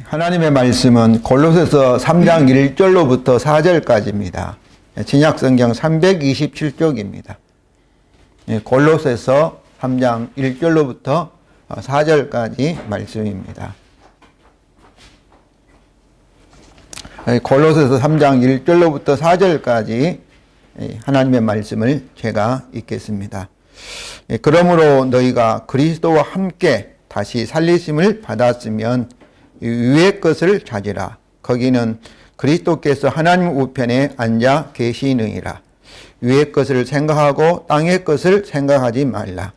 하나님의 말씀은 골로새서 3장 1절로부터 4절까지입니다. 신약성경 327쪽입니다. 골로새서 3장 1절로부터 4절까지 말씀입니다. 골로새서 3장 1절로부터 4절까지 하나님의 말씀을 제가 읽겠습니다. 그러므로 너희가 그리스도와 함께 다시 살리심을 받았으면 위의 것을 찾으라. 거기는 그리스도께서 하나님 우편에 앉아 계시느니라. 위의 것을 생각하고 땅의 것을 생각하지 말라.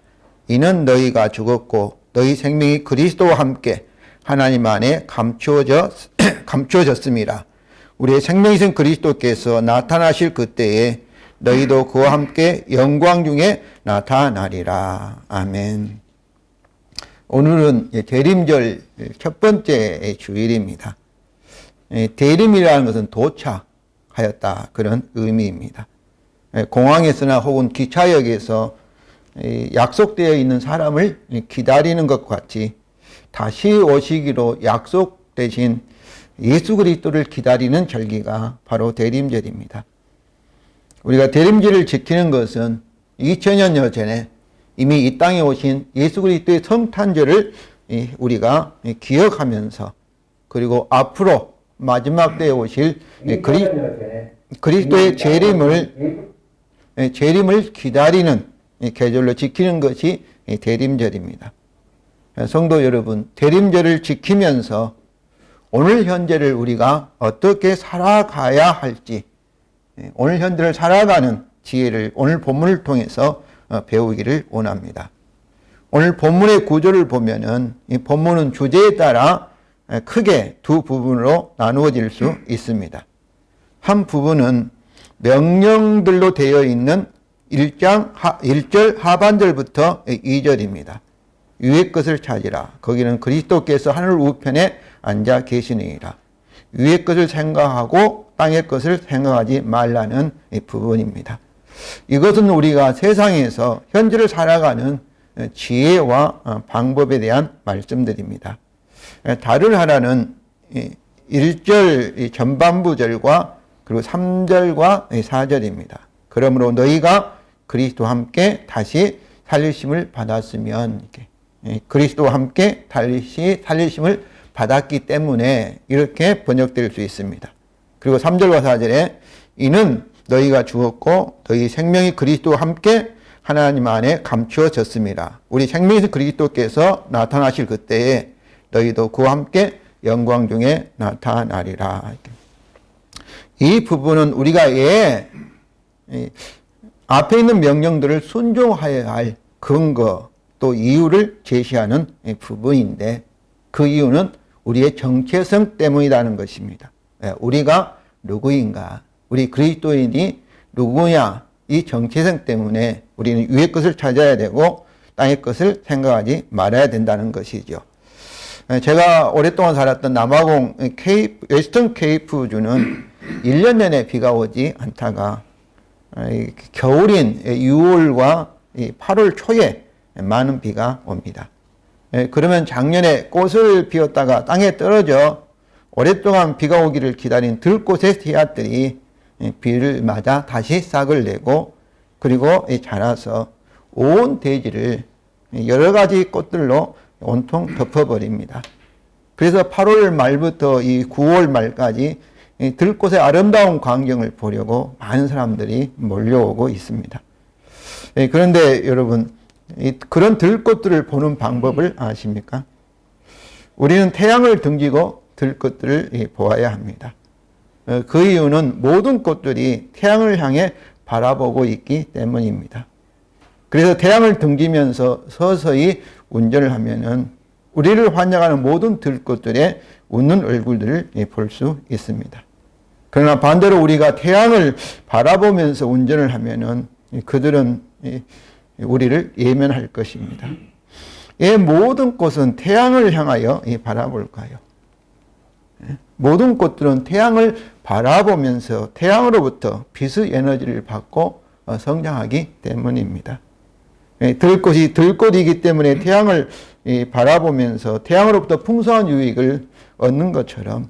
이는 너희가 죽었고 너희 생명이 그리스도와 함께 하나님 안에 감추어졌음이라. 우리의 생명이신 그리스도께서 나타나실 그때에 너희도 그와 함께 영광 중에 나타나리라. 아멘. 오늘은 대림절 첫 번째 주일입니다. 대림이라는 것은 도착하였다, 그런 의미입니다. 공항에서나 혹은 기차역에서 약속되어 있는 사람을 기다리는 것과 같이 다시 오시기로 약속되신 예수 그리스도를 기다리는 절기가 바로 대림절입니다. 우리가 대림절을 지키는 것은 2000년여 전에 이미 이 땅에 오신 예수 그리스도의 성탄절을 우리가 기억하면서, 그리고 앞으로 마지막 때에 오실 그리스도의 재림을 기다리는 계절로 지키는 것이 대림절입니다. 성도 여러분, 대림절을 지키면서 오늘 현재를 우리가 어떻게 살아가야 할지, 오늘 현재를 살아가는 지혜를 오늘 본문을 통해서 배우기를 원합니다. 오늘 본문의 구조를 보면은 이 본문은 주제에 따라 크게 두 부분으로 나누어질 수 있습니다. 한 부분은 명령들로 되어 있는 1절 하반절부터 2절입니다. 위의 것을 찾으라. 거기는 그리스도께서 하늘 우편에 앉아 계시느니라. 위의 것을 생각하고 땅의 것을 생각하지 말라는 이 부분입니다. 이것은 우리가 세상에서 현재를 살아가는 지혜와 방법에 대한 말씀들입니다. 다른 하나는 1절 전반부절과 그리고 3절과 4절입니다. 그러므로 너희가 그리스도와 함께 다시 살리심을 받았으면, 그리스도와 함께 다시 살리심을 받았기 때문에 이렇게 번역될 수 있습니다. 그리고 3절과 4절에 이는 너희가 죽었고 너희 생명이 그리스도와 함께 하나님 안에 감추어졌습니다. 우리 생명에서 그리스도께서 나타나실 그때에 너희도 그와 함께 영광 중에 나타나리라. 이 부분은 우리가 앞에 있는 명령들을 순종하여야 할 근거 또 이유를 제시하는 부분인데, 그 이유는 우리의 정체성 때문이라는 것입니다. 우리가 누구인가, 우리 그리스도인이 누구냐, 이 정체성 때문에 우리는 위의 것을 찾아야 되고 땅의 것을 생각하지 말아야 된다는 것이죠. 제가 오랫동안 살았던 남아공 웨스턴 케이프주는 1년 내내 비가 오지 않다가 겨울인 6월과 8월 초에 많은 비가 옵니다. 그러면 작년에 꽃을 피웠다가 땅에 떨어져 오랫동안 비가 오기를 기다린 들꽃의 씨앗들이 비를 맞아 다시 싹을 내고, 그리고 자라서 온 대지를 여러 가지 꽃들로 온통 덮어버립니다. 그래서 8월 말부터 이 9월 말까지 들꽃의 아름다운 광경을 보려고 많은 사람들이 몰려오고 있습니다. 그런데 여러분, 그런 들꽃들을 보는 방법을 아십니까? 우리는 태양을 등지고 들꽃들을 보아야 합니다. 그 이유는 모든 꽃들이 태양을 향해 바라보고 있기 때문입니다. 그래서 태양을 등지면서 서서히 운전을 하면은 우리를 환영하는 모든 들꽃들의 웃는 얼굴들을 볼 수 있습니다. 그러나 반대로 우리가 태양을 바라보면서 운전을 하면은 그들은 우리를 예면할 것입니다. 이 모든 꽃은 태양을 향하여 바라볼까요? 모든 꽃들은 태양을 바라보면서 태양으로부터 빛의 에너지를 받고 성장하기 때문입니다. 들꽃이 들꽃이기 때문에 태양을 바라보면서 태양으로부터 풍성한 유익을 얻는 것처럼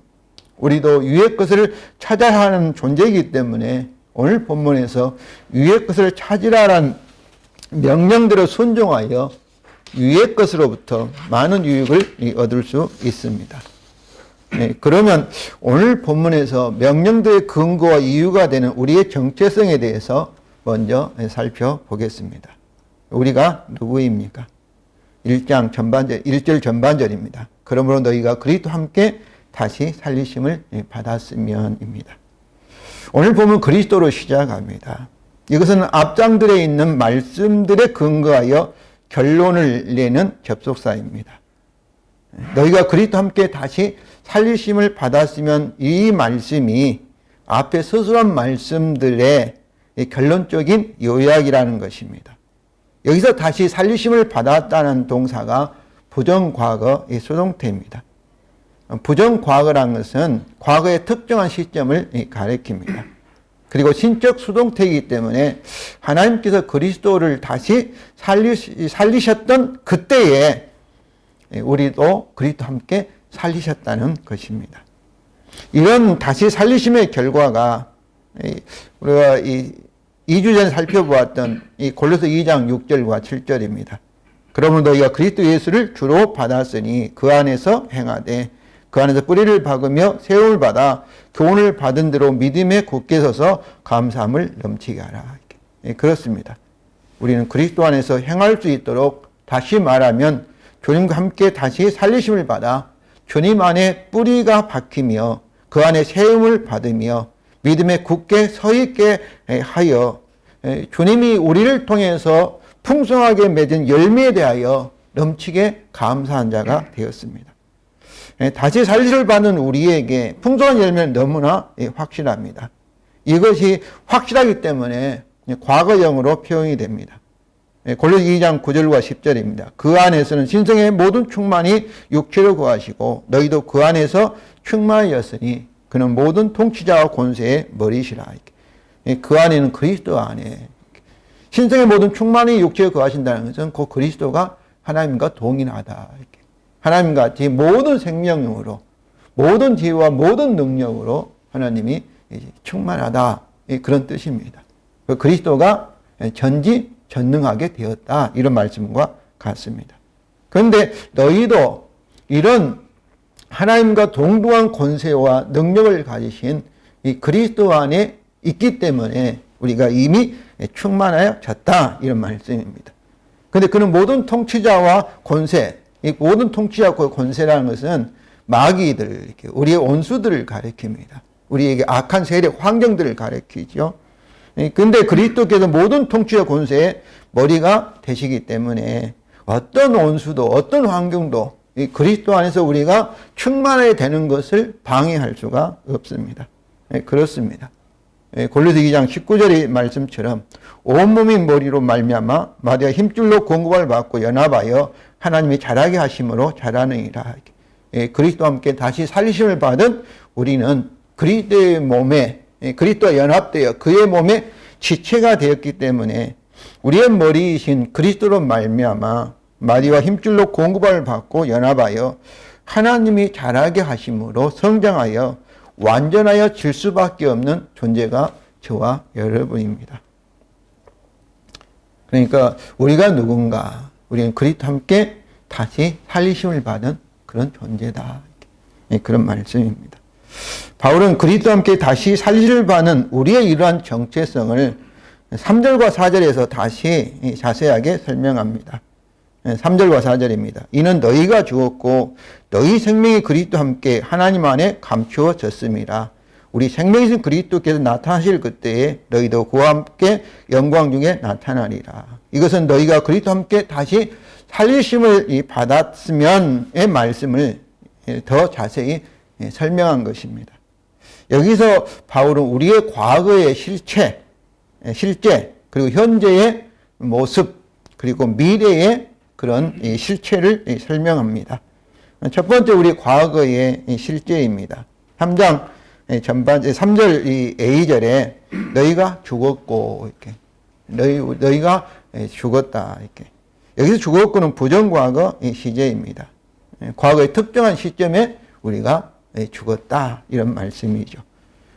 우리도 위의 것을 찾아야 하는 존재이기 때문에 오늘 본문에서 위의 것을 찾으라는 명령대로 순종하여 위의 것으로부터 많은 유익을 얻을 수 있습니다. 그러면 오늘 본문에서 명령들의 근거와 이유가 되는 우리의 정체성에 대해서 먼저 살펴보겠습니다. 우리가 누구입니까? 1절 전반절입니다. 그러므로 너희가 그리스도와 함께 다시 살리심을 받았으면입니다. 오늘 보면 그리스도로 시작합니다. 이것은 앞장들에 있는 말씀들에 근거하여 결론을 내는 접속사입니다. 너희가 그리스도와 함께 다시 살리심을 받았으면 이 말씀이 앞에 서술한 말씀들의 결론적인 요약이라는 것입니다. 여기서 다시 살리심을 받았다는 동사가 부정과거의 수동태입니다. 부정과거라는 것은 과거의 특정한 시점을 가리킵니다. 그리고 신적 수동태이기 때문에 하나님께서 그리스도를 다시 살리셨던 그때에 우리도 그리스도와 함께 살리셨다는 것입니다. 이런 다시 살리심의 결과가 우리가 2주 전에 살펴보았던 이 골로새 2장 6절과 7절입니다. 그러므로 너희가 그리스도 예수를 주로 받았으니 그 안에서 행하되 그 안에서 뿌리를 박으며 세움을 받아 교훈을 받은 대로 믿음에 굳게 서서 감사함을 넘치게 하라. 그렇습니다. 우리는 그리스도 안에서 행할 수 있도록 다시 말하면 주님과 함께 다시 살리심을 받아 주님 안에 뿌리가 박히며 그 안에 세움을 받으며 믿음에 굳게 서 있게 하여 주님이 우리를 통해서 풍성하게 맺은 열매에 대하여 넘치게 감사한 자가 되었습니다. 다시 살리를 받는 우리에게 풍성한 열매는 너무나 확실합니다. 이것이 확실하기 때문에 과거형으로 표현이 됩니다. 골로새 2장 9절과 10절입니다. 그 안에서는 신성의 모든 충만이 육체로 거하시고 너희도 그 안에서 충만하였으니 그는 모든 통치자와 권세의 머리시라. 그 안에는 그리스도 안에 신성의 모든 충만이 육체에 거하신다는 것은 그 그리스도가 하나님과 동일하다. 하나님 같이 모든 생명력으로 모든 지혜와 모든 능력으로 하나님이 충만하다. 그런 뜻입니다. 그리스도가 전지전능하게 되었다. 이런 말씀과 같습니다. 그런데 너희도 이런 하나님과 동등한 권세와 능력을 가지신 이 그리스도 안에 있기 때문에 우리가 이미 충만하여졌다. 이런 말씀입니다. 그런데 그는 모든 통치자와 권세, 이 모든 통치자와 권세라는 것은 마귀들, 우리의 원수들을 가리킵니다. 우리에게 악한 세력, 환경들을 가리키죠. 그런데 그리스도께서 모든 통치와 권세의 머리가 되시기 때문에 어떤 원수도 어떤 환경도 이 그리스도 안에서 우리가 충만하게 되는 것을 방해할 수가 없습니다. 그렇습니다. 골로새 2장 19절의 말씀처럼 온몸이 머리로 말미암아 마디와 힘줄로 공급을 받고 연합하여 하나님이 자라게 하심으로 자라느니라. 그리스도와 함께 다시 살리심을 받은 우리는 그리스도의 몸에 그리스도와 연합되어 그의 몸에 지체가 되었기 때문에 우리의 머리이신 그리스도로 말미암아 마디와 힘줄로 공급을 받고 연합하여 하나님이 자라게 하심으로 성장하여 완전하여 질 수밖에 없는 존재가 저와 여러분입니다. 그러니까 우리가 누군가, 우리는 그리스도와 함께 다시 살리심을 받은 그런 존재다. 그런 말씀입니다. 바울은 그리스도와 함께 다시 살리심을 받는 우리의 이러한 정체성을 3절과 4절에서 다시 자세하게 설명합니다. 3절과 4절입니다. 이는 너희가 죽었고 너희 생명이 그리스도와 함께 하나님 안에 감추어졌음이라. 우리 생명이신 그리스도께서 나타나실 그때에 너희도 그와 함께 영광 중에 나타나리라. 이것은 너희가 그리스도와 함께 다시 살리심을 받았으면의 말씀을 더 자세히 설명한 것입니다. 여기서 바울은 우리의 과거의 실체, 그리고 현재의 모습, 그리고 미래의 그런 실체를 설명합니다. 첫 번째 우리 과거의 실제입니다. 3장 전반 3절 A절에 너희가 죽었고 이렇게 너희가 죽었다 이렇게 여기서 죽었고는 부정과거 시제입니다. 과거의 특정한 시점에 우리가 죽었다 이런 말씀이죠.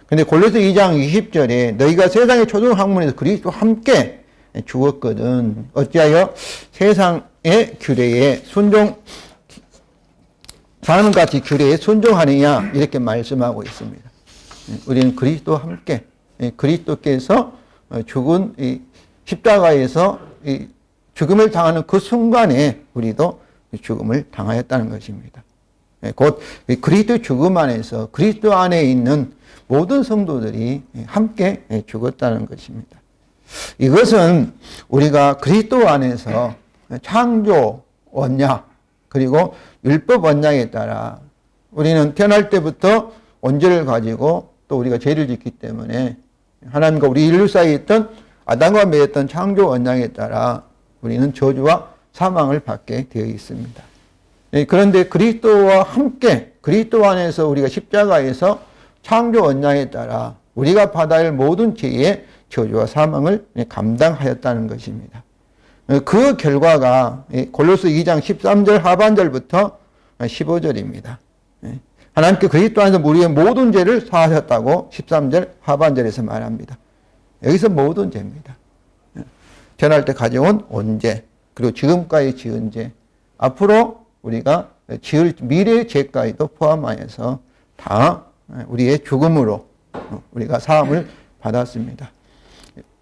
근데 골로새 2장 20절에 너희가 세상의 초등 학문에서 그리스도와 함께 죽었거든 어찌하여 세상의 규례에 사는 같이 규례에 순종하느냐 이렇게 말씀하고 있습니다. 우리는 그리스도와 함께 그리스도께서 죽은 이 십자가에서 이 죽음을 당하는 그 순간에 우리도 죽음을 당하였다는 것입니다. 곧 그리스도 죽음 안에서 그리스도 안에 있는 모든 성도들이 함께 죽었다는 것입니다. 이것은 우리가 그리스도 안에서 창조 원약 그리고 율법 원약에 따라 우리는 태어날 때부터 원죄를 가지고 또 우리가 죄를 짓기 때문에 하나님과 우리 인류 사이에 있던 아담과 맺었던 창조 원약에 따라 우리는 저주와 사망을 받게 되어 있습니다. 그런데 그리스도와 함께 그리스도 안에서 우리가 십자가에서 창조 원약에 따라 우리가 받아야 할 모든 죄의 저주와 사망을 감당하였다는 것입니다. 그 결과가 골로새 2장 13절 하반절부터 15절입니다. 하나님께 그리스도 안에서 우리의 모든 죄를 사하셨다고 13절 하반절에서 말합니다. 여기서 모든 죄입니다. 태어날 때 가져온 원죄, 그리고 지금까지 지은 죄, 앞으로 우리가 지을 미래의 죄까지도 포함하여서 다 우리의 죽음으로 우리가 사함을 받았습니다.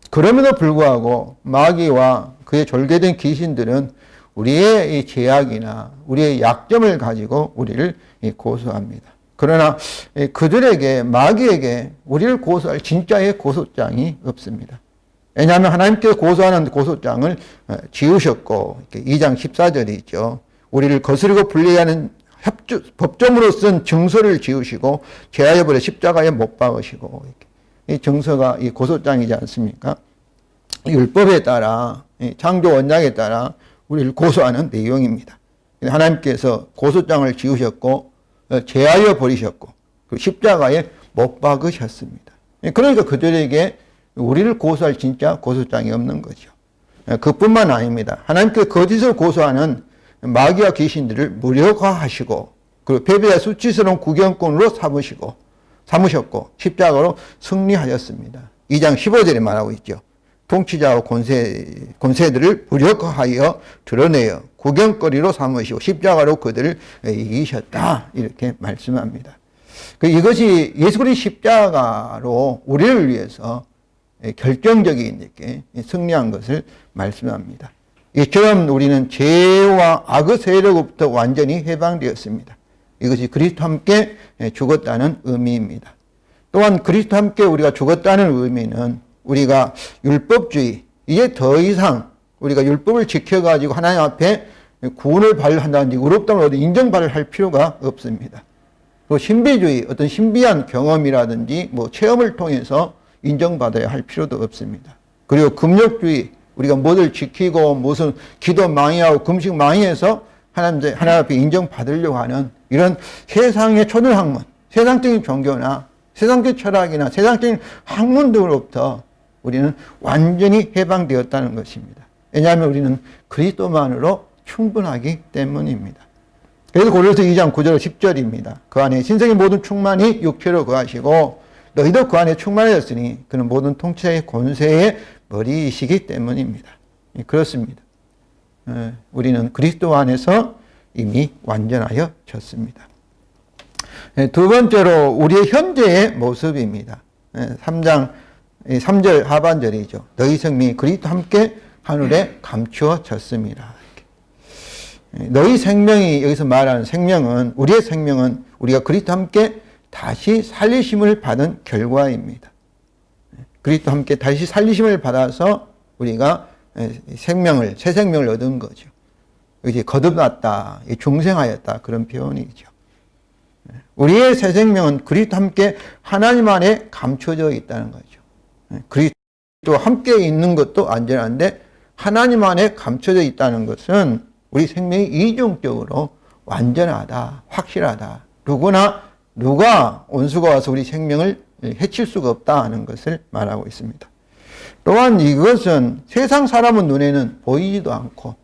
그럼에도 불구하고 마귀와 그의 졸개된 귀신들은 우리의 이 죄악이나 우리의 약점을 가지고 우리를 고소합니다. 그러나 그들에게 마귀에게 우리를 고소할 진짜의 고소장이 없습니다. 왜냐하면 하나님께서 고소하는 고소장을 지으셨고 2장 14절이죠. 우리를 거스르고 분리하는 법정으로 쓴 증서를 지으시고 죄하여 버려 십자가에 못 박으시고 이 증서가 이 고소장이지 않습니까? 율법에 따라 창조 원약에 따라 우리를 고소하는 내용입니다. 하나님께서 고소장을 지으셨고 죄하여 버리셨고 십자가에 못 박으셨습니다. 그러니까 그들에게 우리를 고소할 진짜 고소장이 없는 거죠. 그뿐만 아닙니다. 하나님께 거짓을 고소하는 마귀와 귀신들을 무력화하시고 그리고 패배와 수치스러운 구경꾼으로 삼으셨고 십자가로 승리하셨습니다. 2장 15절에 말하고 있죠. 통치자와 권세들을 무력화하여 드러내어 구경거리로 삼으시고 십자가로 그들을 이기셨다 이렇게 말씀합니다. 이것이 예수 그리스도의 십자가로 우리를 위해서 결정적인 이렇게 승리한 것을 말씀합니다. 이처럼 우리는 죄와 악의 세력으로부터 완전히 해방되었습니다. 이것이 그리스도와 함께 죽었다는 의미입니다. 또한 그리스도와 함께 우리가 죽었다는 의미는 우리가 율법주의, 이제 더 이상 우리가 율법을 지켜가지고 하나님 앞에 구원을 발한다든지 의롭다는 어떤 인정받을 할 필요가 없습니다. 또 신비주의, 어떤 신비한 경험이라든지 뭐 체험을 통해서 인정받아야 할 필요도 없습니다. 그리고 금욕주의, 우리가 뭐를 지키고 무슨 기도 많이 하고 금식 많이 해서 하나님 앞에 인정받으려고 하는 이런 세상의 초등학문, 세상적인 종교나 세상적 철학이나 세상적인 학문들로부터 우리는 완전히 해방되었다는 것입니다. 왜냐하면 우리는 그리스도만으로 충분하기 때문입니다. 그래서 골로새 2장 9절 10절입니다. 그 안에 신성의 모든 충만이 육체로 거하시고 너희도 그 안에 충만하였으니 그는 모든 통치자의 권세의 머리이시기 때문입니다. 그렇습니다. 우리는 그리스도 안에서 이미 완전하여졌습니다. 두 번째로 우리의 현재의 모습입니다. 3장 3절 하반절이죠. 너희 생명이 그리스도와 함께 하늘에 감추어졌습니다. 너희 생명이 여기서 말하는 생명은 우리의 생명은 우리가 그리스도와 함께 다시 살리심을 받은 결과입니다. 그리스도와 함께 다시 살리심을 받아서 우리가 생명을 새 생명을 얻은 거죠. 이제 거듭났다, 중생하였다 그런 표현이죠. 우리의 새 생명은 그리스도와 함께 하나님 안에 감춰져 있다는 거죠. 그리스도와 함께 있는 것도 안전한데 하나님 안에 감춰져 있다는 것은 우리 생명이 이중적으로 완전하다, 확실하다. 누가 원수가 와서 우리 생명을 해칠 수가 없다 하는 것을 말하고 있습니다. 또한 이것은 세상 사람의 눈에는 보이지도 않고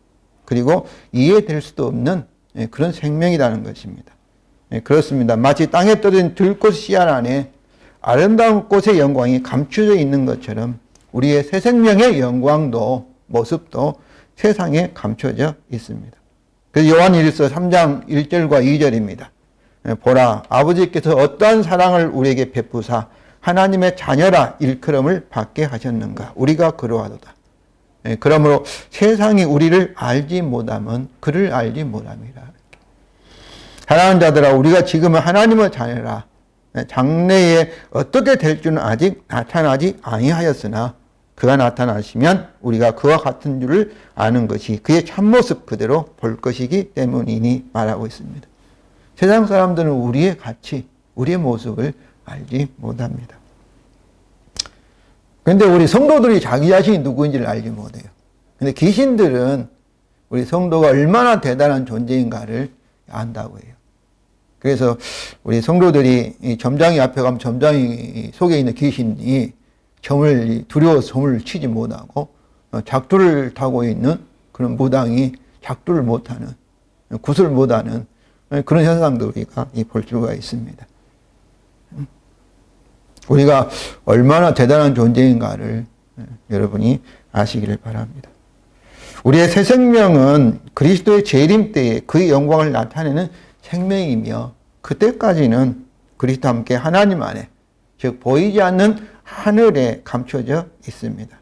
그리고 이해될 수도 없는 그런 생명이라는 것입니다. 그렇습니다. 마치 땅에 떨어진 들꽃 씨앗 안에 아름다운 꽃의 영광이 감추어져 있는 것처럼 우리의 새 생명의 영광도 모습도 세상에 감춰져 있습니다. 그래서 요한일서 3장 1절과 2절입니다. 보라, 아버지께서 어떠한 사랑을 우리에게 베푸사 하나님의 자녀라 일컬음을 받게 하셨는가. 우리가 그러하도다. 그러므로 세상이 우리를 알지 못하면 그를 알지 못함이라. 사랑하는 자들아, 우리가 지금은 하나님의 자녀라. 장래에 어떻게 될 줄은 아직 나타나지 아니하였으나 그가 나타나시면 우리가 그와 같은 줄을 아는 것이 그의 참모습 그대로 볼 것이기 때문이니 말하고 있습니다. 세상 사람들은 우리의 가치, 우리의 모습을 알지 못합니다. 그런데 우리 성도들이 자기 자신이 누구인지를 알지 못해요. 근데 귀신들은 우리 성도가 얼마나 대단한 존재인가를 안다고 해요. 그래서 우리 성도들이 이 점장이 앞에 가면 점장이 속에 있는 귀신이 두려워서 점을 치지 못하고 작두를 타고 있는 그런 무당이 작두를 못하는, 굿을 못하는 그런 현상도 우리가 볼 수가 있습니다. 우리가 얼마나 대단한 존재인가를 여러분이 아시기를 바랍니다. 우리의 새 생명은 그리스도의 재림 때에 그의 영광을 나타내는 생명이며 그때까지는 그리스도와 함께 하나님 안에, 즉 보이지 않는 하늘에 감춰져 있습니다.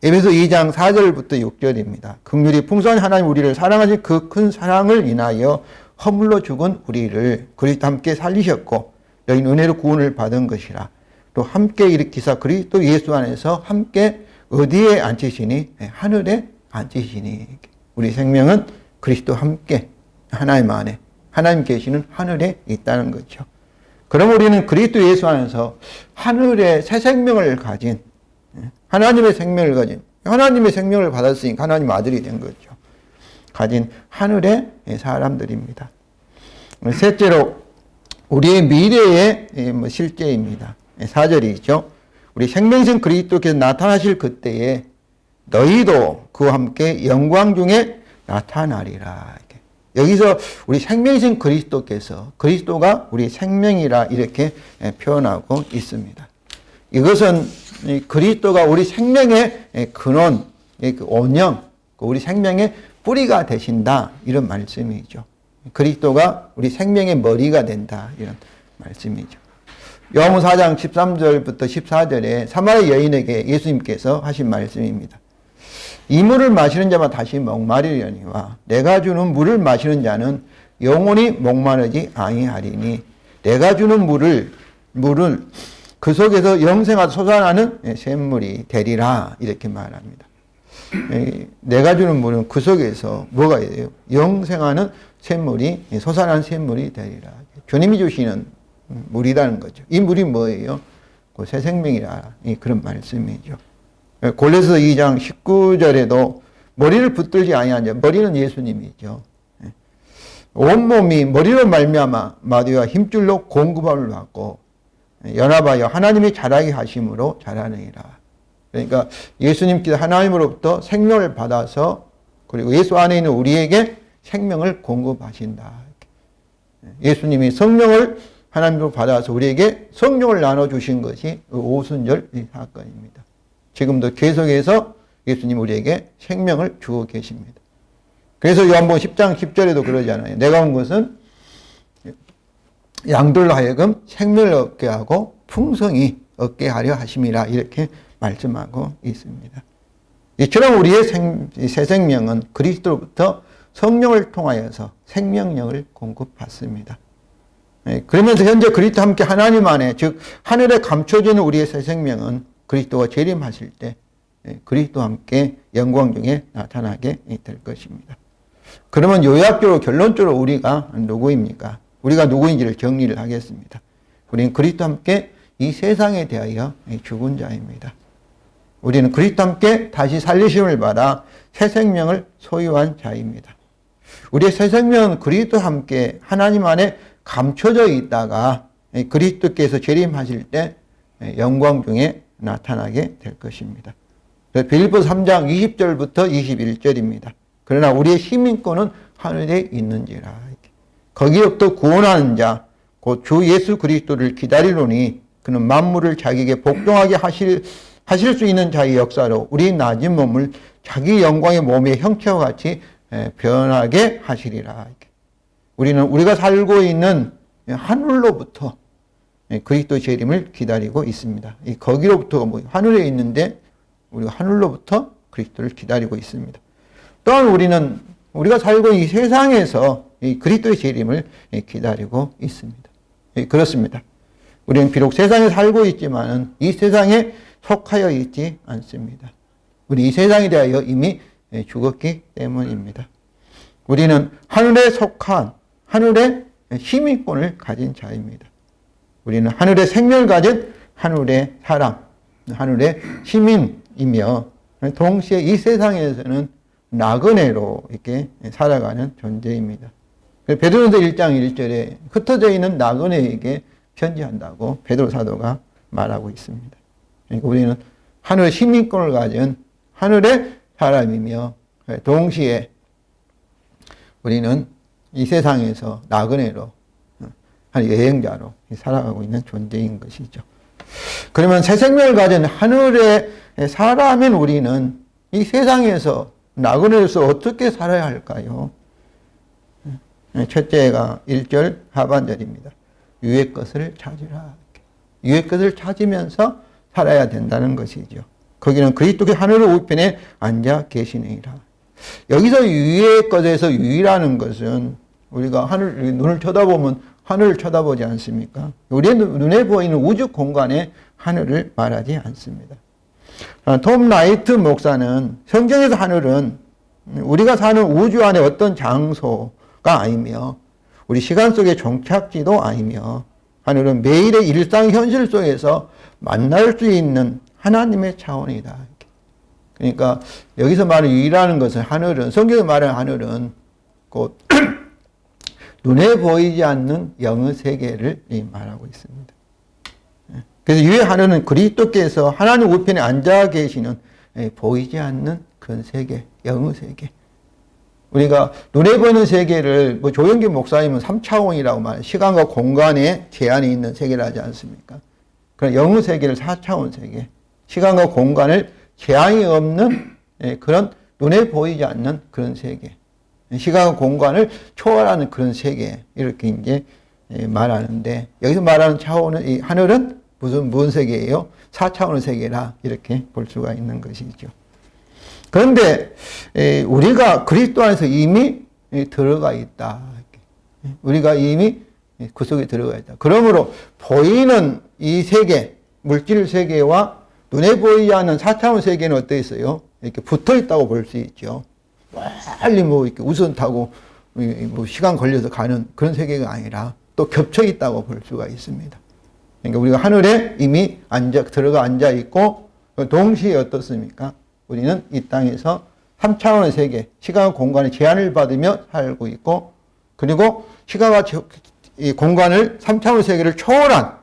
에베소 2장 4절부터 6절입니다. 긍휼이 풍성한 하나님 우리를 사랑하신 그 큰 사랑을 인하여 허물로 죽은 우리를 그리스도와 함께 살리셨고 여인 은혜로 구원을 받은 것이라. 또 함께 일으키사 그리스도 예수 안에서 함께 어디에 앉히시니? 하늘에 앉히시니. 우리 생명은 그리스도와 함께 하나님 안에, 하나님 계시는 하늘에 있다는 거죠. 그럼 우리는 그리스도 예수 안에서 하늘의 새 생명을 가진, 하나님의 생명을 가진, 하나님의 생명을 받았으니까 하나님 아들이 된 거죠. 가진 하늘의 사람들입니다. 셋째로 우리의 미래의 실제입니다. 4절이죠. 우리 생명신 그리스도께서 나타나실 그때에 너희도 그와 함께 영광 중에 나타나리라. 여기서 우리 생명이신 그리스도가 우리 생명이라 이렇게 표현하고 있습니다. 이것은 그리스도가 우리 생명의 근원, 원형, 우리 생명의 뿌리가 되신다 이런 말씀이죠. 그리스도가 우리 생명의 머리가 된다 이런 말씀이죠. 요한복음 4장 13절부터 14절에 사마리아 여인에게 예수님께서 하신 말씀입니다. 이 물을 마시는 자만 다시 목마르려니와 내가 주는 물을 마시는 자는 영원히 목마르지 아니하리니 내가 주는 물을 그 속에서 영생하여 솟아나는 샘물이 되리라 이렇게 말합니다. 내가 주는 물은 그 속에서 뭐가 돼요? 영생하는 샘물이 솟아나는 샘물이 되리라. 주님이 주시는 물이라는 거죠. 이 물이 뭐예요? 그 새 생명이라 그런 말씀이죠. 골로새 2장 19절에도 머리를 붙들지 아니한 자, 머리는 예수님이죠. 온몸이 머리로 말미암아 마디와 힘줄로 공급함을 받고 연합하여 하나님이 자라게 하심으로 자라느니라. 그러니까 예수님께서 하나님으로부터 생명을 받아서 그리고 예수 안에 있는 우리에게 생명을 공급하신다. 예수님이 성령을 하나님으로 받아서 우리에게 성령을 나눠주신 것이 오순절 사건입니다. 지금도 계속해서 예수님 우리에게 생명을 주고 계십니다. 그래서 요한복음 10장 10절에도 그러잖아요. 내가 온 것은 양들로 하여금 생명을 얻게 하고 풍성히 얻게 하려 하심이라 이렇게 말씀하고 있습니다. 이처럼 우리의 새 생명은 그리스도로부터 성령을 통하여서 생명력을 공급받습니다. 그러면서 현재 그리스도와 함께 하나님 안에 즉 하늘에 감춰지는 우리의 새 생명은 그리스도가 재림하실 때 그리스도와 함께 영광 중에 나타나게 될 것입니다. 그러면 요약적으로 결론적으로 우리가 누구입니까? 우리가 누구인지를 정리를 하겠습니다. 우리는 그리스도와 함께 이 세상에 대하여 죽은 자입니다. 우리는 그리스도와 함께 다시 살리심을 받아 새 생명을 소유한 자입니다. 우리의 새 생명은 그리스도와 함께 하나님 안에 감춰져 있다가 그리스도께서 재림하실 때 영광 중에 나타나게 될 것입니다. 빌립보서 3장 20절부터 21절입니다. 그러나 우리의 시민권은 하늘에 있는지라. 거기로부터 구원하는 자, 곧 주 예수 그리스도를 기다리노니 그는 만물을 자기에게 복종하게 하실 수 있는 자의 역사로 우리 낮은 몸을 자기 영광의 몸의 형체와 같이 변하게 하시리라. 우리는 우리가 살고 있는 하늘로부터 그리스도 재림을 기다리고 있습니다. 거기로부터 하늘에 있는데 우리가 하늘로부터 그리스도를 기다리고 있습니다. 또한 우리는 우리가 살고 있는 이 세상에서 이 그리스도의 재림을 기다리고 있습니다. 그렇습니다. 우리는 비록 세상에 살고 있지만 이 세상에 속하여 있지 않습니다. 우리 이 세상에 대하여 이미 죽었기 때문입니다. 우리는 하늘에 속한 하늘의 시민권을 가진 자입니다. 우리는 하늘의 생명을 가진 하늘의 사람, 하늘의 시민이며 동시에 이 세상에서는 나그네로 이렇게 살아가는 존재입니다. 베드로전서 1장 1절에 흩어져 있는 나그네에게 편지한다고 베드로 사도가 말하고 있습니다. 그러니까 우리는 하늘의 시민권을 가진 하늘의 사람이며 동시에 우리는 이 세상에서 나그네로 한 여행자로 살아가고 있는 존재인 것이죠. 그러면 새 생명을 가진 하늘의 사람인 우리는 이 세상에서 나그네로서 어떻게 살아야 할까요? 첫째가 1절 하반절입니다. 유의 것을 찾으라. 유의 것을 찾으면서 살아야 된다는 것이죠. 거기는 그리스도의 하늘 우편에 앉아 계시느니라. 여기서 유의 것에서 유의라는 것은 우리가 눈을 쳐다보면 하늘을 쳐다보지 않습니까? 우리의 눈에 보이는 우주 공간의 하늘을 말하지 않습니다. 톰 라이트 목사는 성경에서 하늘은 우리가 사는 우주 안의 어떤 장소가 아니며 우리 시간 속의 종착지도 아니며 하늘은 매일의 일상 현실 속에서 만날 수 있는 하나님의 차원이다. 그러니까 여기서 말하는 유의라는 것은 하늘은 성경에서 말하는 하늘은 곧 눈에 보이지 않는 영의 세계를 말하고 있습니다. 그래서 유의 하늘은 그리스도께서 하나님 우편에 앉아 계시는 보이지 않는 그런 세계, 영의 세계. 우리가 눈에 보이는 세계를 조영기 목사님은 3차원이라고 말해요. 시간과 공간에 제한이 있는 세계를 하지 않습니까? 그런 영의 세계를 4차원 세계, 시간과 공간을 제한이 없는 그런 눈에 보이지 않는 그런 세계. 시간과 공간을 초월하는 그런 세계, 이렇게 이제 말하는데, 여기서 말하는 차원은, 이 하늘은 무슨 세계예요? 4차원의 세계라, 이렇게 볼 수가 있는 것이죠. 그런데, 우리가 그리스도 안에서 이미 들어가 있다. 우리가 이미 그 속에 들어가 있다. 그러므로 보이는 이 세계, 물질 세계와 눈에 보이지 않는 4차원 세계는 어떠 있어요? 이렇게 붙어 있다고 볼 수 있죠. 빨리 이렇게 우선 타고 시간 걸려서 가는 그런 세계가 아니라 또 겹쳐 있다고 볼 수가 있습니다. 그러니까 우리가 하늘에 이미 들어가 앉아 있고 동시에 어떻습니까? 우리는 이 땅에서 3차원의 세계, 시간과 공간의 제한을 받으며 살고 있고 그리고 시간과 공간을 3차원의 세계를 초월한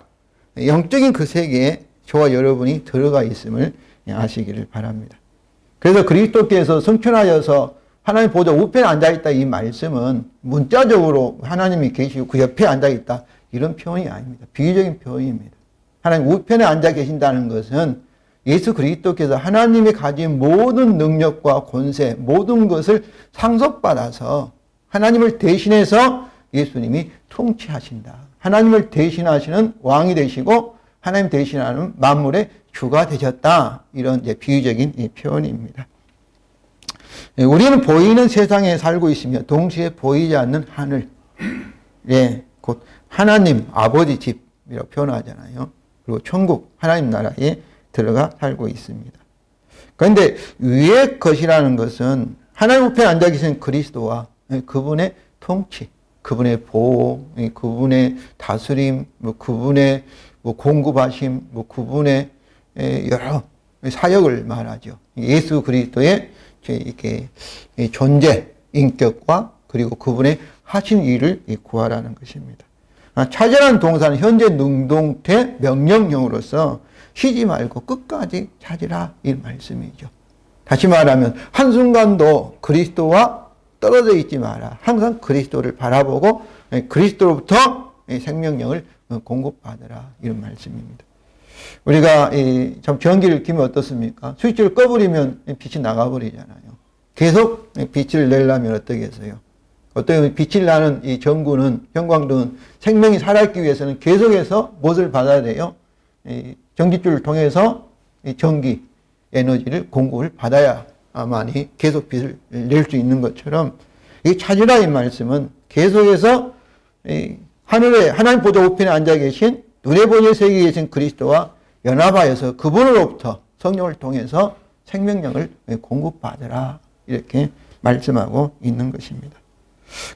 영적인 그 세계에 저와 여러분이 들어가 있음을 아시기를 바랍니다. 그래서 그리스도께서 승천하여서 하나님 보좌 우편에 앉아있다 이 말씀은 문자적으로 하나님이 계시고 그 옆에 앉아있다 이런 표현이 아닙니다. 비유적인 표현입니다. 하나님 우편에 앉아 계신다는 것은 예수 그리스도께서 하나님이 가진 모든 능력과 권세 모든 것을 상속받아서 하나님을 대신해서 예수님이 통치하신다. 하나님을 대신하시는 왕이 되시고 하나님 대신하는 만물의 주가 되셨다. 이런 이제 비유적인 이 표현입니다. 우리는 보이는 세상에 살고 있으며 동시에 보이지 않는 하늘, 곧 하나님 아버지 집이라고 표현하잖아요. 그리고 천국 하나님 나라에 들어가 살고 있습니다. 그런데 위의 것이라는 것은 하나님 우편에 앉아 계신 그리스도와 그분의 통치, 그분의 보호, 그분의 다스림, 그분의 공급하심, 그분의 여러 사역을 말하죠. 예수 그리스도의 이렇게 존재, 인격과 그리고 그분의 하신 일을 구하라는 것입니다. 찾으라는 동사는 현재 능동태 명령형으로서 쉬지 말고 끝까지 찾으라 이 말씀이죠. 다시 말하면 한순간도 그리스도와 떨어져 있지 마라. 항상 그리스도를 바라보고 그리스도로부터 생명력을 공급받으라 이런 말씀입니다. 우리가 참 전기를 켜면 어떻습니까? 스위치를 꺼버리면 빛이 나가버리잖아요. 계속 빛을 내려면 어떻겠어요? 어떻게 빛을 나는 이 전구는, 형광등은 생명이 살아있기 위해서는 계속해서 무엇을 받아야 돼요? 이 전기줄을 통해서 이 전기 에너지를 공급을 받아야만이 계속 빛을 낼 수 있는 것처럼, 이 찾으라 이 말씀은 계속해서 이 하늘에 하나님 보좌 우편에 앉아 계신 눈에 보이는 세계에 계신 그리스도와 연합하여서 그분으로부터 성령을 통해서 생명력을 공급받으라 이렇게 말씀하고 있는 것입니다.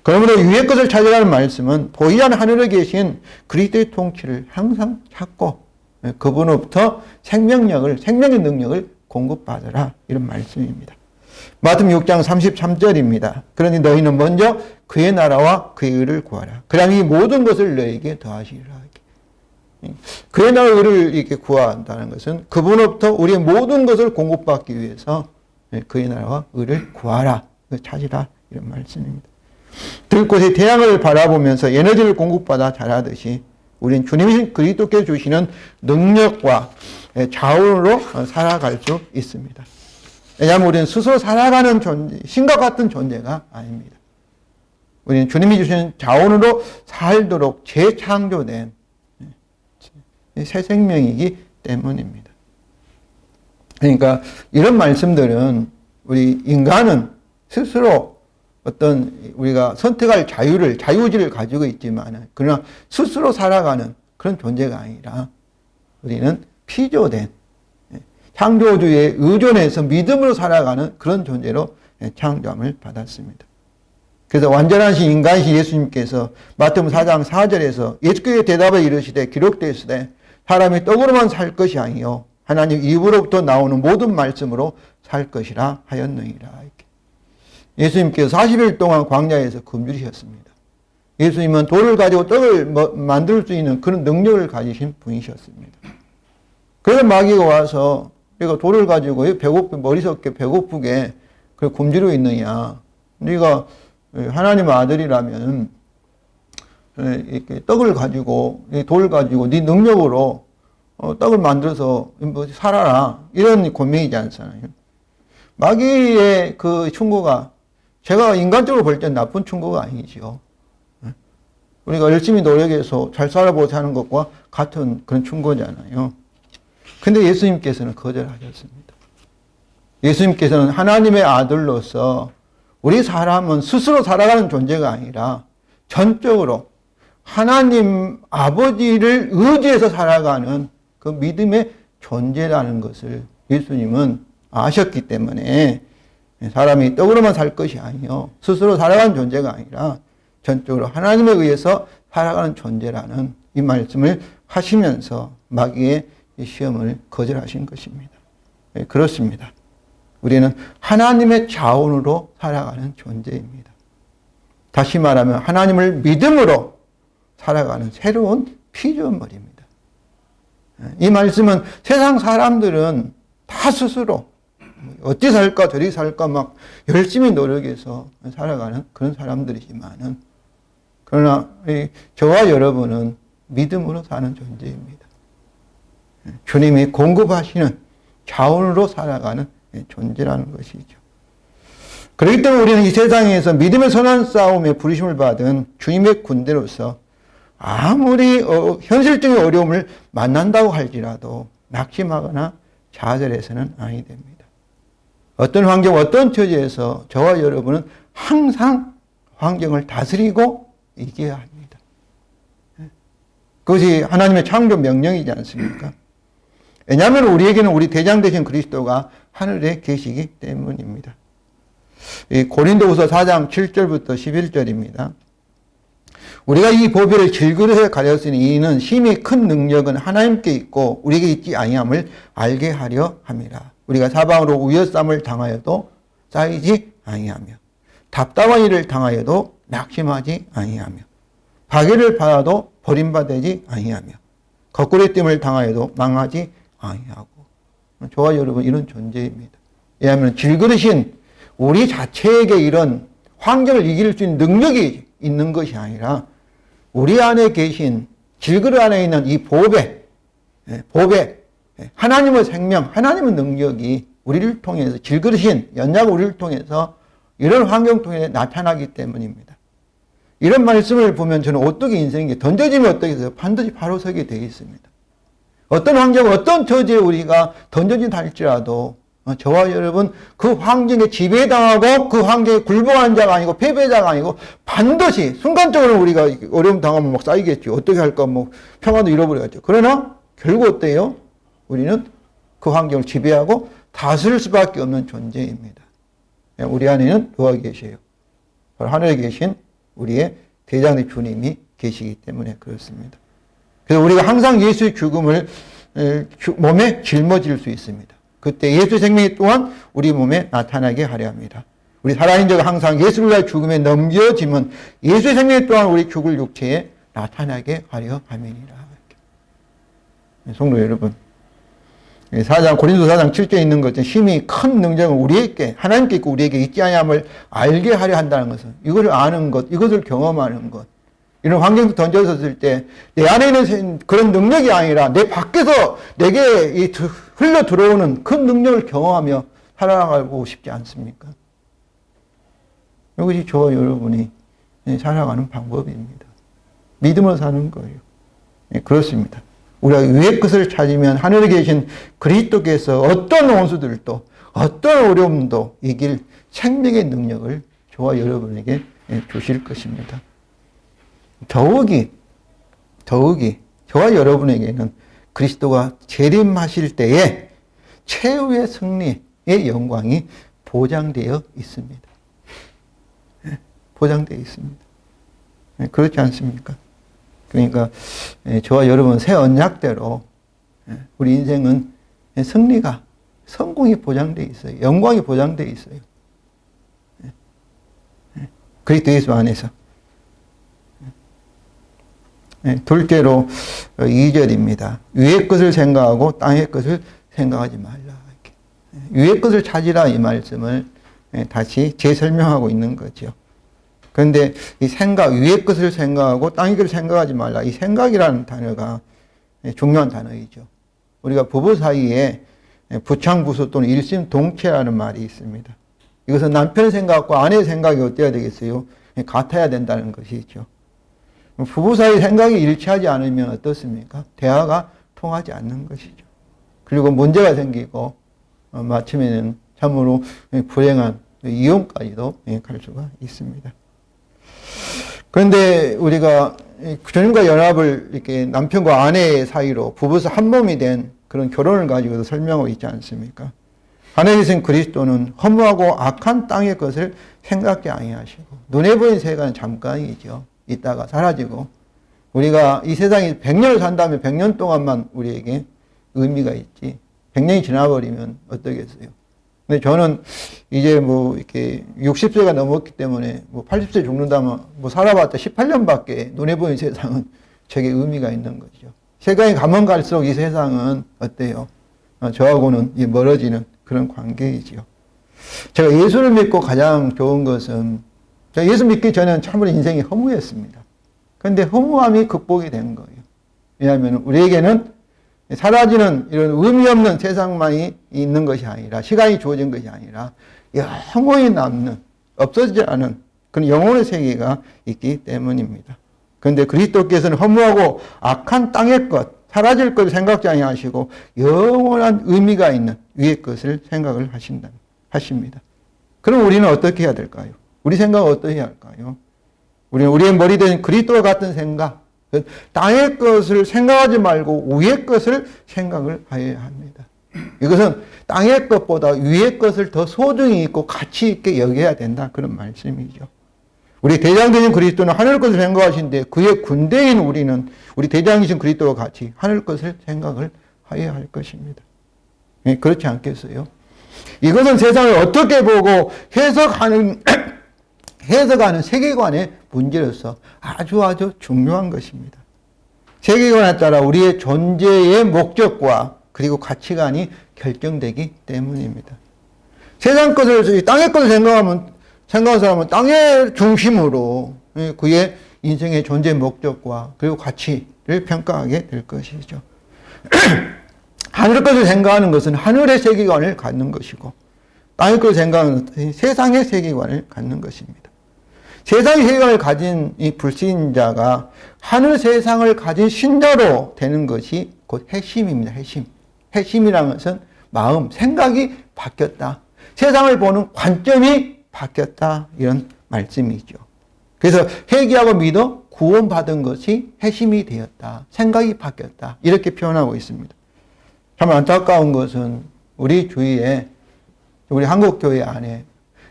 그러므로 위의 것을 찾으라는 말씀은 보이지 않는 하늘에 계신 그리스도의 통치를 항상 찾고 그분으로부터 생명력을, 생명의 능력을 공급받으라 이런 말씀입니다. 마태복음 6장 33절입니다. 그러니 너희는 먼저 그의 나라와 그의 의를 구하라. 그러면 이 모든 것을 너희에게 더하시리라. 그의 나라와 의를 이렇게 구한다는 것은 그분으로부터 우리의 모든 것을 공급받기 위해서 그의 나라와 의를 구하라, 찾으라 이런 말씀입니다. 들꽃이 태양을 바라보면서 에너지를 공급받아 자라듯이 우리는 주님이 그리스도께 주시는 능력과 자원으로 살아갈 수 있습니다. 왜냐하면 우리는 스스로 살아가는 존재, 신과 같은 존재가 아닙니다. 우리는 주님이 주시는 자원으로 살도록 재창조된 새 생명이기 때문입니다. 그러니까 이런 말씀들은 우리 인간은 스스로 어떤 우리가 선택할 자유의지를 가지고 있지만, 그러나 스스로 살아가는 그런 존재가 아니라 우리는 피조된 창조주에 의존해서 믿음으로 살아가는 그런 존재로 창조함을 받았습니다. 그래서 완전하신 인간이신 예수님께서 마태복음 4장 4절에서 예수께서 대답을 이르시되 기록되었으되 사람이 떡으로만 살 것이 아니요 하나님 입으로부터 나오는 모든 말씀으로 살 것이라 하였느니라. 예수님께서 40일 동안 광야에서 굶주리셨습니다. 예수님은 돌을 가지고 떡을 만들 수 있는 그런 능력을 가지신 분이셨습니다. 그래서 마귀가 와서 네가 돌을 가지고 머리속에 배고프게 굶주리고 있느냐. 네가 하나님의 아들이라면 이렇게 떡을 가지고, 돌을 가지고 네 능력으로 떡을 만들어서 살아라. 이런 권명이지 않잖아요. 마귀의 그 충고가 제가 인간적으로 볼 땐 나쁜 충고가 아니지요. 우리가 열심히 노력해서 잘 살아보자 하는 것과 같은 그런 충고잖아요. 근데 예수님께서는 거절하셨습니다. 예수님께서는 하나님의 아들로서 우리 사람은 스스로 살아가는 존재가 아니라 전적으로 하나님 아버지를 의지해서 살아가는 그 믿음의 존재라는 것을 예수님은 아셨기 때문에 사람이 떡으로만 살 것이 아니요 스스로 살아가는 존재가 아니라 전적으로 하나님에 의해서 살아가는 존재라는 이 말씀을 하시면서 마귀의 시험을 거절하신 것입니다. 그렇습니다. 우리는 하나님의 자원으로 살아가는 존재입니다. 다시 말하면 하나님을 믿음으로 살아가는 새로운 피조물입니다. 이 말씀은 세상 사람들은 다 스스로 어찌 살까 저리 살까 막 열심히 노력해서 살아가는 그런 사람들이지만은, 그러나 저와 여러분은 믿음으로 사는 존재입니다. 주님이 공급하시는 자원으로 살아가는 존재라는 것이죠. 그렇기 때문에 우리는 이 세상에서 믿음의 선한 싸움에 부르심을 받은 주님의 군대로서 아무리 현실적인 어려움을 만난다고 할지라도 낙심하거나 좌절해서는 아니 됩니다. 어떤 환경, 어떤 처지에서 저와 여러분은 항상 환경을 다스리고 이겨야 합니다. 그것이 하나님의 창조 명령이지 않습니까? 왜냐하면 우리에게는 우리 대장 되신 그리스도가 하늘에 계시기 때문입니다. 고린도후서 4장 7절부터 11절입니다. 우리가 이 보배를 질그릇에 가렸으니 이는 심히 큰 능력은 하나님께 있고 우리에게 있지 아니함을 알게 하려 함이라. 우리가 사방으로 우여쌈을 당하여도 쌓이지 아니하며 답답한 일을 당하여도 낙심하지 아니하며 박해를 받아도 버림받지 아니하며 거꾸리됨을 당하여도 망하지 아니하고. 저와 여러분 이런 존재입니다. 왜냐하면 질그릇인 우리 자체에게 이런 환경을 이길 수 있는 능력이 있는 것이 아니라 우리 안에 계신 질그릇 안에 있는 이 보배, 하나님의 생명, 하나님의 능력이 우리를 통해서 질그릇인 연약 우리를 통해서 이런 환경 통해 나타나기 때문입니다. 이런 말씀을 보면 저는 어떻게 인생이 던져지면 어떻게 해서 반드시 바로 서게 되어 있습니다. 어떤 환경, 어떤 처지에 우리가 던져진다 할지라도 저와 여러분 그 환경에 지배당하고 그 환경에 굴복한 자가 아니고 패배자가 아니고 반드시 순간적으로 우리가 어려움 당하면 막 쌓이겠죠. 어떻게 할까 뭐 평화도 잃어버리겠죠. 그러나 결국 어때요? 우리는 그 환경을 지배하고 다스릴 수밖에 없는 존재입니다. 우리 안에는 누가 계세요? 바로 하늘에 계신 우리의 대장의 주님이 계시기 때문에 그렇습니다. 그래서 우리가 항상 예수의 죽음을 몸에 짊어질 수 있습니다. 그때 예수의 생명이 또한 우리 몸에 나타나게 하려 합니다. 우리 살아있는 자가 항상 예수를 위하여 죽음에 넘겨지면 예수의 생명이 또한 우리 죽을 육체에 나타나게 하려 함이니라. 성도 여러분, 고린도 4장 7절에 있는 것은 심히 큰 능력은 우리에게 하나님께 있고 우리에게 있지 아니함을 알게 하려 한다는 것은 이것을 아는 것, 이것을 경험하는 것. 이런 환경에서 던져졌을 때 내 안에 있는 그런 능력이 아니라 내 밖에서 내게 흘러 들어오는 그 능력을 경험하며 살아가고 싶지 않습니까? 이것이 저와 여러분이 살아가는 방법입니다. 믿음으로 사는 거예요. 그렇습니다. 우리가 위의 것을 찾으면 하늘에 계신 그리스도께서 어떤 원수들도 어떤 어려움도 이길 생명의 능력을 저와 여러분에게 주실 것입니다. 더욱이 저와 여러분에게는 그리스도가 재림하실 때에 최후의 승리의 영광이 보장되어 있습니다. 보장되어 있습니다. 그렇지 않습니까? 그러니까 저와 여러분 새 언약대로 우리 인생은 승리가 성공이 보장되어 있어요. 영광이 보장되어 있어요. 그리스도 예수 안에서. 둘째로 2절입니다. 위의 것을 생각하고 땅의 것을 생각하지 말라. 위의 것을 찾으라 이 말씀을 다시 재설명하고 있는 거죠. 그런데 이 생각, 위의 것을 생각하고 땅의 것을 생각하지 말라. 이 생각이라는 단어가 중요한 단어이죠. 우리가 부부 사이에 부창부수 또는 일심동체라는 말이 있습니다. 이것은 남편의 생각과 아내의 생각이 어때야 되겠어요? 같아야 된다는 것이죠. 부부 사이 생각이 일치하지 않으면 어떻습니까? 대화가 통하지 않는 것이죠. 그리고 문제가 생기고 마침에는 참으로 불행한 이혼까지도 갈 수가 있습니다. 그런데 우리가 주님과 연합을 이렇게 남편과 아내 사이로 부부서 한 몸이 된 그런 결혼을 가지고도 설명하고 있지 않습니까? 하늘에 계신 그리스도는 허무하고 악한 땅의 것을 생각지 아니하시고 눈에 보이는 세간은 잠깐이죠. 있다가 사라지고 우리가 이 세상에 100년을 산다면 100년 동안만 우리에게 의미가 있지 100년이 지나버리면 어떠겠어요? 근데 저는 이제 뭐 이렇게 60세가 넘었기 때문에 뭐 80세 죽는다면 뭐 살아봤자 18년밖에 눈에 보이는 세상은 저게 의미가 있는 거죠. 세상에 가면 갈수록 이 세상은 어때요? 저하고는 멀어지는 그런 관계이지요. 제가 예수를 믿고 가장 좋은 것은 제가 예수 믿기 전에는 참으로 인생이 허무했습니다. 그런데 허무함이 극복이 된 거예요. 왜냐하면 우리에게는 사라지는 이런 의미 없는 세상만이 있는 것이 아니라 시간이 주어진 것이 아니라 영원히 남는 없어지지 않은 그런 영혼의 세계가 있기 때문입니다. 그런데 그리스도께서는 허무하고 악한 땅의 것, 사라질 것을 생각지 아니하시고 영원한 의미가 있는 위의 것을 생각을 하십니다. 그럼 우리는 어떻게 해야 될까요? 우리 생각은 어떻게 해야 할까요? 우리는 우리의 머리에 든 그리스도와 같은 생각, 땅의 것을 생각하지 말고 위의 것을 생각을 해야 합니다. 이것은 땅의 것보다 위의 것을 더 소중히 있고 가치 있게 여겨야 된다. 그런 말씀이죠. 우리 대장되신 그리스도는 하늘 것을 생각하신데 그의 군대인 우리는 우리 대장이신 그리스도와 같이 하늘 것을 생각을 해야 할 것입니다. 그렇지 않겠어요? 이것은 세상을 어떻게 보고 해석하는 세계관의 문제로서 아주 중요한 것입니다. 세계관에 따라 우리의 존재의 목적과 그리고 가치관이 결정되기 때문입니다. 세상 것을, 땅의 것을 생각하는 사람은 땅의 중심으로 그의 인생의 존재 목적과 그리고 가치를 평가하게 될 것이죠. 하늘 것을 생각하는 것은 하늘의 세계관을 갖는 것이고 땅의 것을 생각하는 것은 세상의 세계관을 갖는 것입니다. 세상의 세계관을 가진 이 불신자가 하늘 세상을 가진 신자로 되는 것이 곧 핵심입니다. 핵심이라는 것은 마음, 생각이 바뀌었다. 세상을 보는 관점이 바뀌었다. 이런 말씀이죠. 그래서 회개하고 믿어 구원받은 것이 핵심이 되었다. 생각이 바뀌었다. 이렇게 표현하고 있습니다. 참 안타까운 것은 우리 주위에 우리 한국교회 안에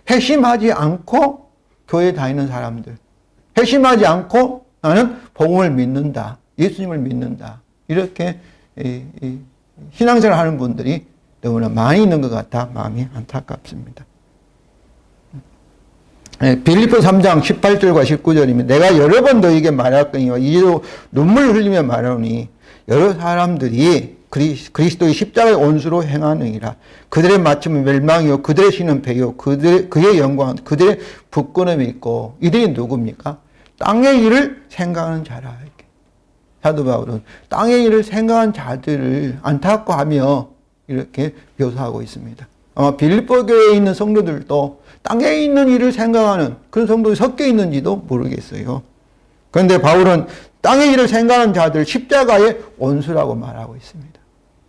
핵심하지 않고 교회 다니는 사람들, 핵심하지 않고 나는 복음을 믿는다. 예수님을 믿는다. 이렇게 신앙생활 하는 분들이 너무나 많이 있는 것 같아 마음이 안타깝습니다. 빌립보 3장 18절과 19절입니다. 내가 여러 번 너에게 말하거니와 이제도 눈물을 흘리며 말하노니 여러 사람들이 그리스도의 십자가의 온수로 행하느니라. 그들의 마침은 멸망이요 그들의 신은 배요 그의 영광은 그들의 부끄러움이 있고 이들이 누굽니까? 땅의 일을 생각하는 자라. 이렇게. 사도 바울은 땅의 일을 생각한 자들을 안타까워하며 이렇게 묘사하고 있습니다. 아마 빌립보 교회에 있는 성도들도 땅에 있는 일을 생각하는 그런 성도들이 섞여 있는지도 모르겠어요. 그런데 바울은 땅의 일을 생각하는 자들 십자가의 온수라고 말하고 있습니다.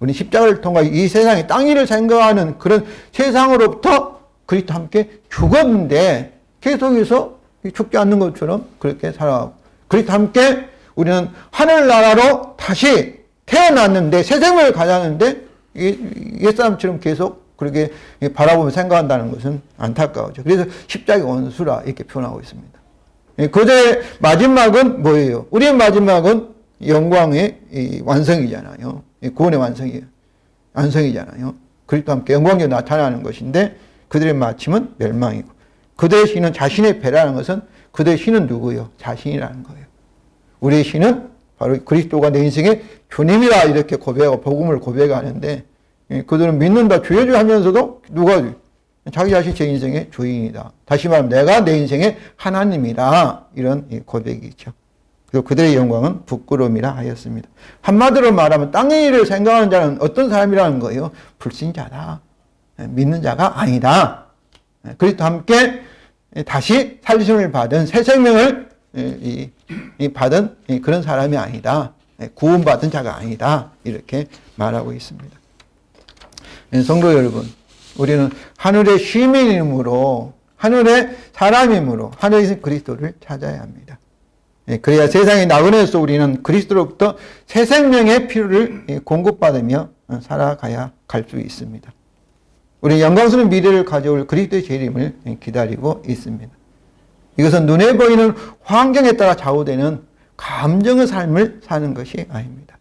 우리 십자가를 통해 이 세상에 땅 일을 생각하는 그런 세상으로부터 그리스도와 함께 죽었는데 계속해서 죽지 않는 것처럼 그렇게 살아가고 그리스도와 함께 우리는 하늘나라로 다시 태어났는데 새 생명을 가졌는데 옛사람처럼 계속 그렇게 바라보며 생각한다는 것은 안타까워죠. 그래서 십자가의 원수라 이렇게 표현하고 있습니다. 그들의 마지막은 뭐예요? 우리의 마지막은 영광의 완성이잖아요. 구원의 완성이잖아요. 그리스도와 함께 영광에 나타나는 것인데 그들의 마침은 멸망이고 그들의 신은 자신의 배라는 것은 그들의 신은 누구예요? 자신이라는 거예요. 우리의 신은 바로 그리스도가 내 인생의 주님이라 이렇게 고백하고 복음을 고백하는데 그들은 믿는다 주여주 하면서도 누가 자기 자신 제 인생의 주인이다. 다시 말하면 내가 내 인생의 하나님이다. 이런 고백이죠. 그리고 그들의 영광은 부끄러움이라 하였습니다. 한마디로 말하면 땅의 일을 생각하는 자는 어떤 사람이라는 거예요? 불신자다. 믿는 자가 아니다. 그리스도와 함께 다시 살리심을 받은 새 생명을 받은 그런 사람이 아니다. 구원받은 자가 아니다. 이렇게 말하고 있습니다. 성도 여러분, 우리는 하늘의 시민이므로 하늘의 사람이므로 하늘의 그리스도를 찾아야 합니다. 그래야 세상의 나그네에서 우리는 그리스도로부터 새 생명의 피를 공급받으며 살아가야 갈 수 있습니다. 우리 영광스러운 미래를 가져올 그리스도의 재림을 기다리고 있습니다. 이것은 눈에 보이는 환경에 따라 좌우되는 감정의 삶을 사는 것이 아닙니다.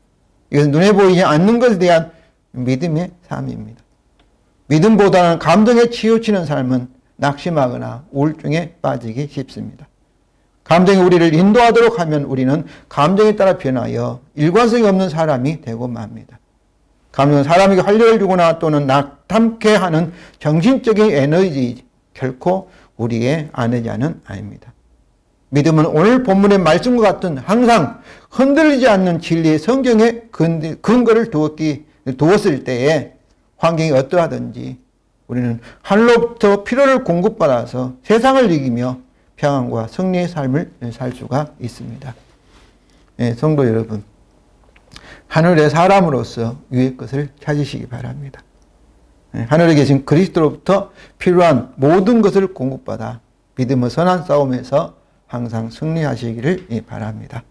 이것은 눈에 보이지 않는 것에 대한 믿음의 삶입니다. 믿음보다는 감정에 치우치는 삶은 낙심하거나 우울증에 빠지기 쉽습니다. 감정이 우리를 인도하도록 하면 우리는 감정에 따라 변하여 일관성이 없는 사람이 되고 맙니다. 감정은 사람에게 활력을 주거나 또는 낙담케 하는 정신적인 에너지 결코 우리의 아내자는 아닙니다. 믿음은 오늘 본문의 말씀과 같은 항상 흔들리지 않는 진리의 성경에 근거를 두었을 때에 환경이 어떠하든지 우리는 하늘로부터 피로를 공급받아서 세상을 이기며 평안과 승리의 삶을 살 수가 있습니다. 성도 여러분, 하늘의 사람으로서 위의 것을 찾으시기 바랍니다. 하늘에 계신 그리스도로부터 필요한 모든 것을 공급받아 믿음의 선한 싸움에서 항상 승리하시기를 바랍니다.